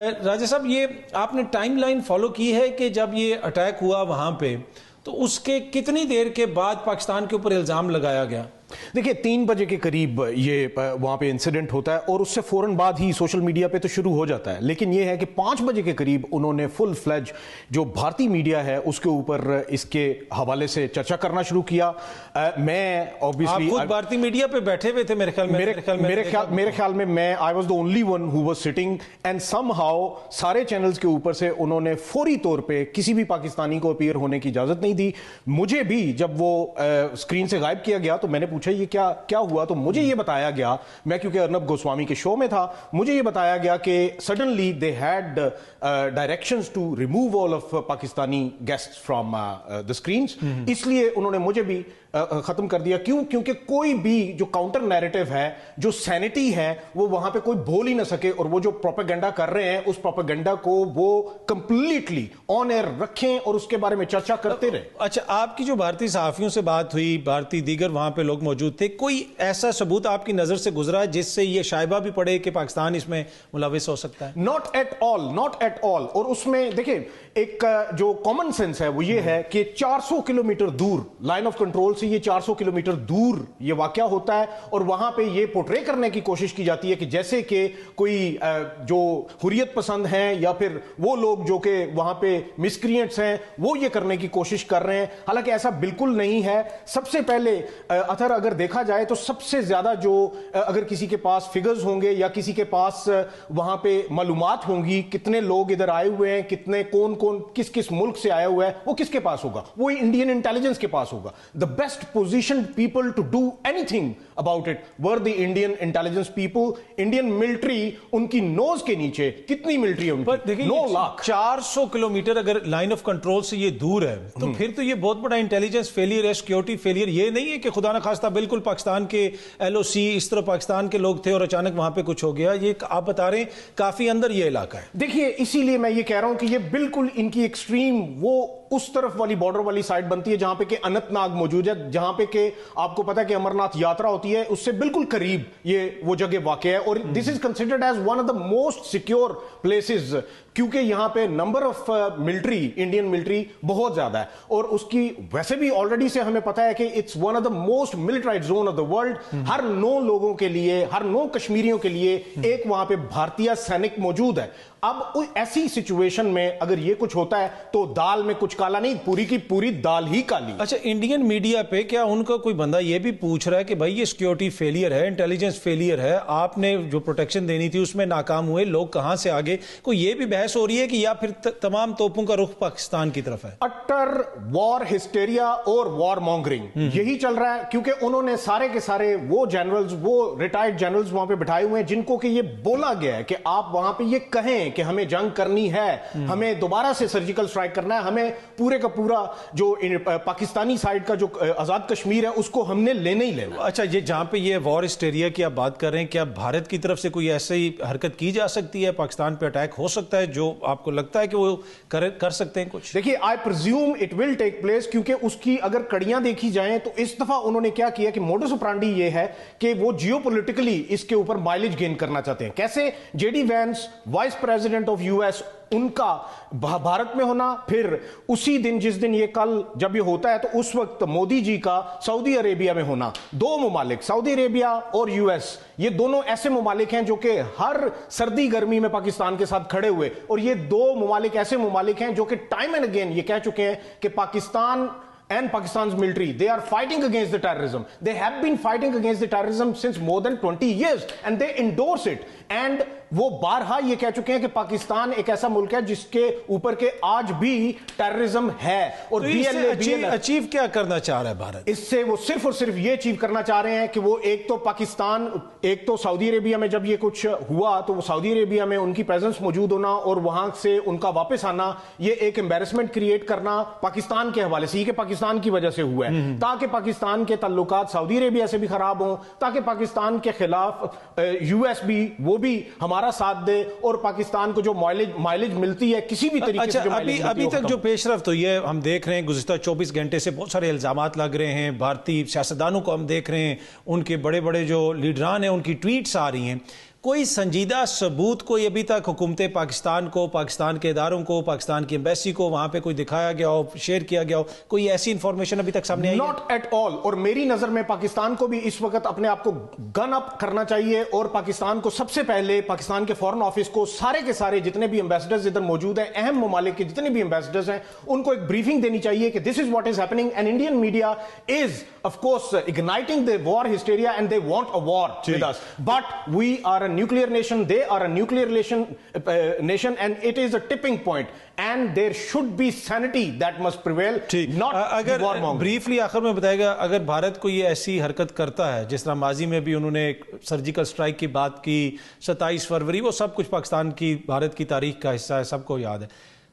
راجہ صاحب، یہ آپ نے ٹائم لائن فالو کی ہے کہ جب یہ اٹیک ہوا وہاں پہ تو اس کے کتنی دیر کے بعد پاکستان کے اوپر الزام لگایا گیا؟ دیکھیں 3 بجے کے قریب یہ وہاں پہ انسیڈنٹ ہوتا ہے اور اس سے فوراً بعد ہی سوشل میڈیا پہ تو شروع ہو جاتا ہے، لیکن یہ ہے کہ 5 بجے کے قریب انہوں نے فل فلیج جو بھارتی میڈیا ہے اس کے اوپر اس کے حوالے سے چرچا کرنا شروع کیا۔ میں آپ خود بھارتی میڈیا پہ بیٹھے ہوئے تھے میرے خیال میں میں I was the only one who was sitting and somehow سارے چینلز کے اوپر سے انہوں نے فوری طور پہ کسی بھی پاکستانی کو اپیئر ہونے کی اجازت نہیں دی۔ مجھے بھی جب وہ اسکرین سے غائب کیا گیا تو میں نے پوچھا یہ کیا ہوا، تو مجھے یہ بتایا گیا، میں کیونکہ ارنب گوسوامی کے شو میں تھا، مجھے یہ بتایا گیا کہ suddenly they had directions to remove all of Pakistani guests from the screens، اس لیے انہوں نے مجھے بھی ختم کر دیا۔ کیوں؟ کیونکہ کوئی بھی جو کاؤنٹر نیریٹو ہے، جو سینٹی ہے، وہ وہاں پہ کوئی بول ہی نہ سکے، اور وہ جو پروپیگنڈا کر رہے ہیں اس پروپیگنڈا کو وہ کمپلیٹلی آن ایئر رکھیں اور اس کے بارے میں چرچا کرتے رہے۔ اچھا، آپ کی جو بھارتی صحافیوں سے بات ہوئی، بھارتی دیگر وہاں پہ لوگ موجود تھے، کوئی ایسا ثبوت آپ کی نظر سے گزرا ہے جس سے یہ شائبہ بھی پڑے کہ پاکستان اس میں ملوث ہو سکتا ہے؟ not at all۔ اور اس میں دیکھیں ایک جو کامن سینس ہے وہ یہ ہے کہ 400 کلومیٹر دور لائن آف کنٹرول سے، یہ 400 کلومیٹر دور یہ واقعہ ہوتا ہے، اور وہاں پہ یہ پورٹرے کرنے کی کوشش کی جاتی ہے کہ جیسے کہ کوئی جو حریت پسند ہیں یا پھر وہ لوگ جو کہ وہاں پہ مسکرینٹس ہیں وہ یہ کرنے کی کوشش کر رہے ہیں، حالانکہ ایسا بالکل نہیں ہے۔ سب سے پہلے اثر اگر دیکھا جائے تو سب سے زیادہ جو اگر کسی کے پاس فگرز ہوں گے یا کسی کے پاس وہاں پہ معلومات ہوں گی کتنے لوگ ادھر آئے ہوئے ہیں، کتنے کون کس ملک سے آیا ہوا ہے، وہ کس کے پاس ہوگا؟ وہ انڈین انٹیلیجنس کے پاس ہوگا۔ the best positioned people to do anything about it were the Indian intelligence people۔ Indian military ان کی نوز کے نیچے، کتنی ملٹری ہے ان کی؟ 9 لاکھ۔ 400 کلومیٹر اگر لائن آف کنٹرول سے یہ دور ہے تو پھر تو یہ بہت بڑا انٹیلیجنس فیلئر ہے، سیکیورٹی فیلئر۔ یہ نہیں ہے کہ خدا نہ خواستہ بالکل پاکستان کے LOC اس طرح پاکستان کے لوگ تھے اور اچانک وہاں پہ کچھ ہو گیا۔ یہ آپ بتا رہے ہیں کافی اندر یہ علاقہ ہے۔ دیکھیے اسی لیے میں یہ کہہ رہا ہوں کہ یہ بالکل ان کی ایکسٹریم وہ اس طرف والی بارڈر والی سائٹ بنتی ہے جہاں پہ کہ اننت ناگ موجود ہے، جہاں پہ کہ آپ کو پتا ہے کہ امرناتھ یاترا ہوتی ہے، اس سے بالکل قریب یہ وہ جگہ واقع ہے، اور this is considered as one of the most secure places, کیونکہ یہاں پہ number of military, Indian military بہت زیادہ ہے، اور اس کی ویسے بھی آلریڈی سے ہمیں پتا ہے کہ it's one of the most militarized zone of the world. ہر 9 لوگوں کے لیے، ہر 9 کشمیریوں کے لیے ایک وہاں پہ بھارتیہ سینک موجود ہے۔ اب ایسی سچویشن میں اگر یہ کچھ ہوتا ہے تو دال میں کچھ کالا نہیں، پوری کی پوری دال ہی کالی۔ اچھا، انڈین میڈیا پہ کیا ان کا کوئی بندہ یہ بھی پوچھ رہا ہے کہ بھائی یہ سیکیورٹی فیلئر ہے، انٹیلیجنس فیلئر ہے، آپ نے جو پروٹیکشن دینی تھی اس میں ناکام ہوئے، لوگ کہاں سے آگے؟ کوئی یہ بھی بحث ہو رہی ہے کہ یا پھر تمام توپوں کا رخ پاکستان کی طرف ہے؟ اٹر وار ہسٹیریا اور وار مونگرنگ یہی چل رہا ہے، کیونکہ انہوں نے سارے کے سارے وہ جنرلز، وہ ریٹائرڈ جنرلز وہاں پہ بٹھائے ہوئے ہیں جن کو کہ یہ بولا گیا ہے کہ آپ وہاں پہ یہ کہیں کہ ہمیں جنگ کرنی ہے، ہمیں دوبارہ سے سرجیکل سٹرائک کرنا ہے، ہمیں پورے کا پورا جو پاکستانی سائیڈ کا جو آزاد کشمیر ہے اس کو ہم نے لینے ہی لینا۔ اچھا، یہ جہاں پہ یہ وار ہسٹیریا کی آپ بات کر رہے ہیں، کیا بھارت کی طرف سے کوئی ایسی حرکت کی جا سکتی ہے، پاکستان پہ اٹیک ہو سکتا ہے جو آپ کو لگتا ہے کہ وہ کر سکتے ہیں کچھ؟ دیکھیے I presume it will take place، کیونکہ اس کی اگر کڑیاں دیکھی جائیں تو اس دفعہ انہوں نے کیا کیا کہ موڈس اپرانڈی یہ ہے کہ وہ جیو پولیٹیکلی اس کے اوپر مائلیج گین کرنا چاہتے ہیں۔ کیسے؟ JD Vance vice president of US، ان کا بھارت میں ہونا، پھر اسی دن جس دن یہ کل جب یہ ہوتا ہے تو اس وقت مودی جی کا سعودی عربیہ میں ہونا۔ 2 ممالک، سعودی عربیہ اور US، یہ دونوں ایسے ممالک ہیں جو کہ ہر سردی گرمی میں پاکستان کے ساتھ کھڑے ہوئے، اور یہ 2 ممالک ایسے ممالک ہیں جو کہ ٹائم اینڈ اگین یہ کہہ چکے ہیں کہ Pakistan and Pakistan's military, they are fighting against the terrorism. They have been fighting against the terrorism since more than 20 years and they endorse it. And وہ بارہا یہ کہہ چکے ہیں کہ پاکستان ایک ایسا ملک ہے جس کے اوپر کے آج بھی ٹیررزم ہے، اور اچیو کیا کرنا چاہ رہا ہے بھارت؟ اس سے وہ صرف اور صرف یہ اچیو کرنا چاہ رہے ہیں کہ وہ ایک تو پاکستان، ایک تو سعودی عربیہ میں جب یہ کچھ ہوا تو وہ سعودی عربیہ میں ان کی پریزنس موجود ہونا اور وہاں سے ان کا واپس آنا، یہ ایک امبیرسمنٹ کریٹ کرنا پاکستان کے حوالے سے، یہ کہ پاکستان کی وجہ سے ہوا ہے، تاکہ پاکستان کے تعلقات سعودی عربیہ سے بھی خراب ہوں، تاکہ پاکستان کے خلاف US بھی وہ بھی ہمارا ساتھ دے، اور پاکستان کو جو مائلیج ملتی ہے کسی بھی طریقے سے، ابھی تک جو پیش رفت ہوئی ہے ہم دیکھ رہے ہیں، گزشتہ 24 گھنٹے سے بہت سارے الزامات لگ رہے ہیں، بھارتی سیاستدانوں کو ہم دیکھ رہے ہیں، ان کے بڑے بڑے جو لیڈران ہیں ان کی ٹویٹس آ رہی ہیں، کوئی سنجیدہ ثبوت کوئی ابھی تک حکومت پاکستان کو، پاکستان کے اداروں کو، پاکستان کی ایمبیسی کو وہاں پہ کوئی دکھایا گیا ہو، شیئر کیا گیا ہو، کوئی ایسی انفارمیشن ابھی تک سامنے آئی ہے؟ Not at all. اور میری نظر میں پاکستان کو بھی اس وقت اپنے آپ کو گن اپ کرنا چاہیے، اور پاکستان کو سب سے پہلے پاکستان کے فورن آفس کو سارے کے سارے جتنے بھی ایمبیسڈرز ادھر موجود ہیں، اہم ممالک کے جتنے بھی ایمبیسڈرز ہیں، ان کو ایک بریفنگ دینی چاہیے کہ this is what is happening. And Indian media is of course igniting the war hysteria and they want a war with us, but we are a nuclear nation, they are a nuclear nation, and it is a tipping point and there should be sanity that must prevail, not اگر war mongering. Briefly آخر میں بتائے گا، اگر بھارت کو یہ ایسی حرکت کرتا ہے جس طرح ماضی میں بھی انہوں نے سرجیکل سٹرائک کی بات کی 27 فروری، وہ سب کچھ پاکستان کی، بھارت کی تاریخ کا حصہ ہے، سب کو یاد ہے،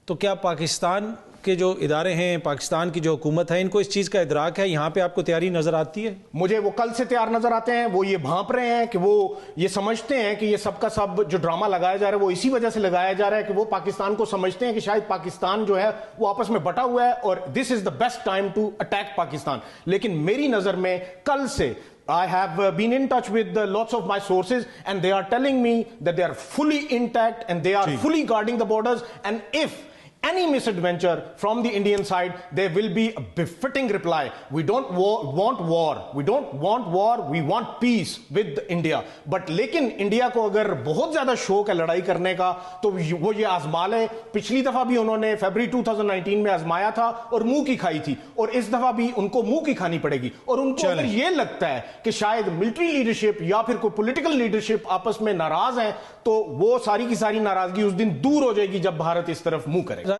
تو کیا پاکستان کے جو ادارے ہیں، پاکستان کی جو حکومت ہے، ان کو اس چیز کا ادراک ہے؟ یہاں پہ آپ کو تیاری نظر آتی ہے؟ مجھے وہ کل سے تیار نظر آتے ہیں. وہ یہ بھانپ رہے ہیں کہ وہ یہ سمجھتے ہیں کہ یہ سب کا سب جو ڈرامہ لگایا جا رہا ہے وہ اسی وجہ سے لگایا جا رہا ہے کہ وہ پاکستان کو سمجھتے ہیں کہ شاید پاکستان جو ہے وہ آپس میں بٹا ہوا ہے اور this is the best time to attack Pakistan. لیکن میری نظر میں کل سے I have been in touch with lots of my sources and they are telling me that they are fully intact and they are fully guarding the borders, and if any misadventure from the Indian side, there will be a befitting reply. We don't want war. We don't want war. We want peace with India. But لیکن India کو اگر بہت زیادہ شوق ہے لڑائی کرنے کا تو وہ یہ آزما لے. پچھلی دفعہ بھی انہوں نے فیبری 2019 میں آزمایا تھا اور منہ کی کھائی تھی، اور اس دفعہ بھی ان کو منہ کی کھانی پڑے گی. اور ان کو اگر یہ لگتا ہے کہ شاید ملٹری لیڈرشپ یا پھر کوئی پولیٹیکل لیڈرشپ آپس میں ناراض ہیں، تو وہ ساری کی ساری ناراضگی اس دن دور ہو جائے گی جب بھارت اس طرف منہ کرے گا.